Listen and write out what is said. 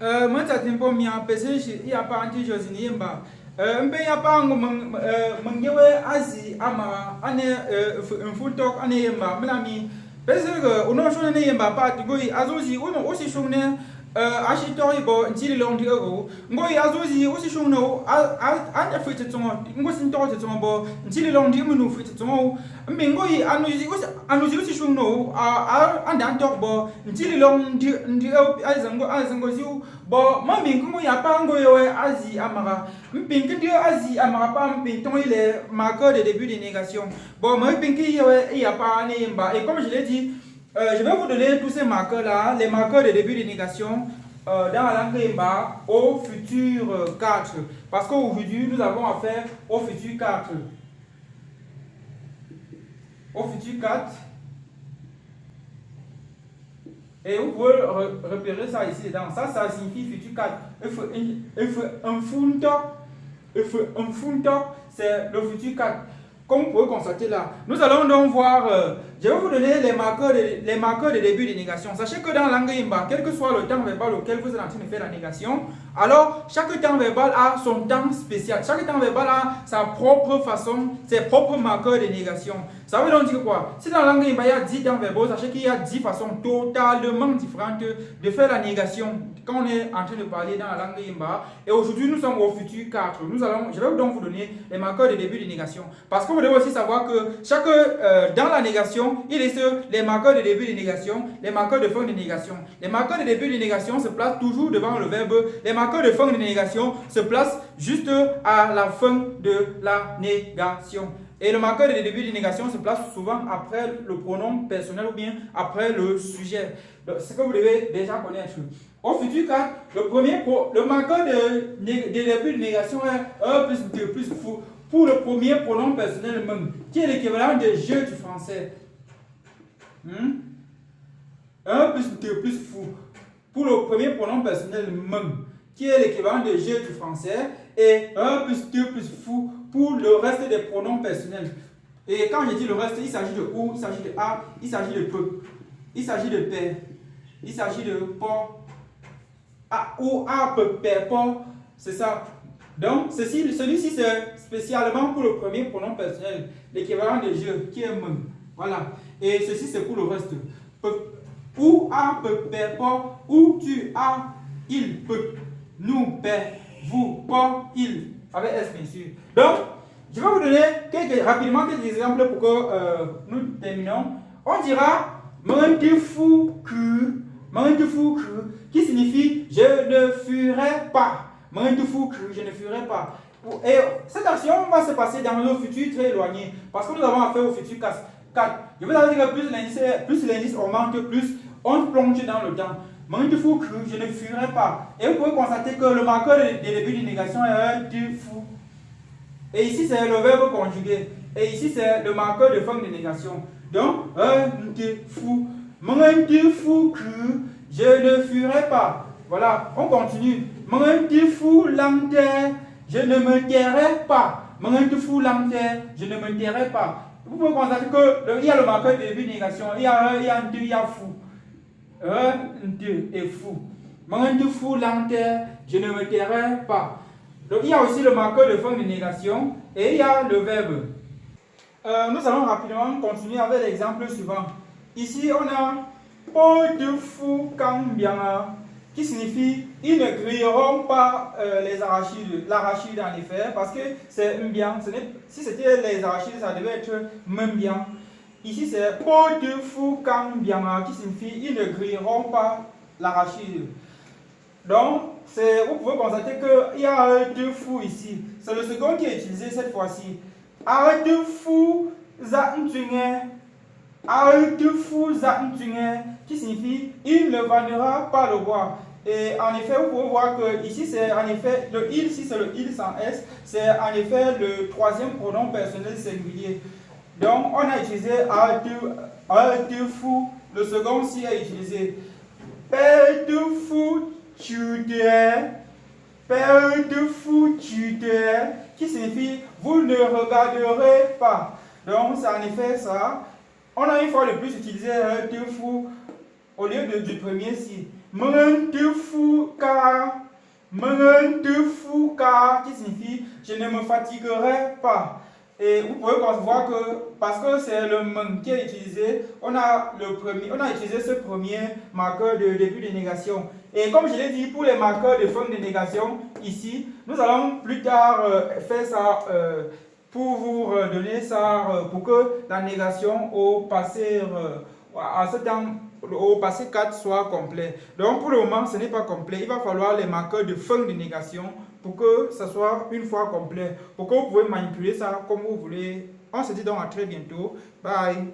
Moi, ça tempo mi a pesé, il y a pas anti josini mba. Mbe ya pa mangewe azi ama ane mfutok ane yemba mlami. Pesé que on a chouné yemba pas de goy azozi ou non aussi chouné achitori bo ntili long de ego. Ngoy azozi aussi chouné a fait tsongo ngo sinto tsongo bo ntili long de munu fait tsongo. Mbe ngoy anuzi aussi chouné anda antok bo ntili long de azango ziu bo mambin kungo ya pa ngoy azi amara. Mpin que azi amara pa mpin ton il est marqueur de début de négation. Bon moi mpin qu'il y a pas nemba et comme je l'ai dit je vais vous donner tous ces marqueurs là, les marqueurs de début de négation dans la langue Imba au futur 4. Parce qu'aujourd'hui nous avons affaire au futur 4. Au futur 4. Et vous pouvez repérer ça ici dedans. Ça signifie futur 4. Un funto, c'est le futur 4. Comme vous pouvez constater là, nous allons donc voir, je vais vous donner les marqueurs de début de négation. Sachez que dans la langue Imba, quel que soit le temps verbal auquel vous êtes en train de faire la négation, alors chaque temps verbal a son temps spécial. Chaque temps verbal a sa propre façon, ses propres marqueurs de négation. Ça veut donc dire quoi? Si dans la langue Imba il y a 10 temps verbaux, sachez qu'il y a 10 façons totalement différentes de faire la négation quand on est en train de parler dans la langue Imba. Et aujourd'hui nous sommes au futur 4. Je vais donc vous donner les marqueurs de début de négation. Parce que vous devez aussi savoir que dans la négation, il existe les marqueurs de début de négation, les marqueurs de fin de négation. Les marqueurs de début de négation se placent toujours devant le verbe. Les marqueurs de fin de négation se placent juste à la fin de la négation. Et le marqueur de début de négation se place souvent après le pronom personnel ou bien après le sujet. Donc, ce que vous devez déjà connaître. Au futur 4, le marqueur de début de négation est 1 plus 2 plus fou. Pour le premier pronom personnel même, qui est l'équivalent de je du français. 1 plus 2 plus fou. Pour le premier pronom personnel même, qui est l'équivalent de je du français. Et 1 plus 2 plus fou pour le reste des pronoms personnels. Et quand je dis le reste, il s'agit de ou, il s'agit de a, il s'agit de peu, il s'agit de père, il s'agit de por, a, ou, a, peu, père, por, c'est ça. Donc, celui-ci, c'est spécialement pour le premier pronom personnel, l'équivalent de je, qui est même. Voilà. Et ceci, c'est pour le reste. Ou, a, peu, père, por, ou, tu, as, il, peut, nous, père, vous, por, il, avec S, bien sûr. Donc, je vais vous donner rapidement quelques exemples pour que nous terminons. On dira, qui signifie je ne fuirai pas. Je ne fuirai pas. Et cette action va se passer dans le futur très éloigné. Parce que nous avons affaire au futur 4. Je veux dire que plus l'indice augmente, plus on plonge dans le temps. Je ne fuirai pas. Et vous pouvez constater que le marqueur de début de négation est tu fou. Et ici c'est le verbe conjugué. Et ici c'est le marqueur de fin de négation. Donc, tu fou. Je ne fuirai pas. Voilà, on continue. Je ne me tairai pas. Je ne me tairai pas. Vous pouvez constater qu'il y a le marqueur de début de négation. Il y a un, il y a fou. Et fou. Je ne me tairai pas. Donc il y a aussi le marqueur de fin de négation et il y a le verbe. Nous allons rapidement continuer avec l'exemple suivant. Ici on a po de fou kambianga qui signifie ils ne grilleront pas les arachides. L'arachide en effet parce que c'est mbiang. Si c'était les arachides ça devait être mbiang. Ici c'est po de fou kambianga qui signifie ils ne grilleront pas l'arachide. Donc, vous pouvez constater qu'il y a un de fou ici. C'est le second qui est utilisé cette fois-ci. Un de fou qui signifie il ne vendra pas le bois. Et en effet, vous pouvez voir que ici c'est en effet le il, si c'est le il sans S, c'est en effet le troisième pronom personnel singulier. Donc, on a utilisé un de fou. Le second aussi est utilisé. Père de fou. Père de fou, qui signifie vous ne regarderez pas. Donc, c'est en effet ça. On a une fois de plus utilisé de fou au lieu du premier si. De fou, car Menen de fouka, qui signifie je ne me fatiguerai pas. Et vous pouvez voir que, parce que c'est le men qui est utilisé, on a utilisé ce premier marqueur de début de négation. Et comme je l'ai dit, pour les marqueurs de fin de négation, ici, nous allons plus tard faire ça pour vous donner ça, pour que la négation au passé, à ce temps, au passé 4 soit complet. Donc pour le moment, ce n'est pas complet. Il va falloir les marqueurs de fin de négation pour que ça soit une fois complet. Pour que vous pouvez manipuler ça comme vous voulez. On se dit donc à très bientôt. Bye.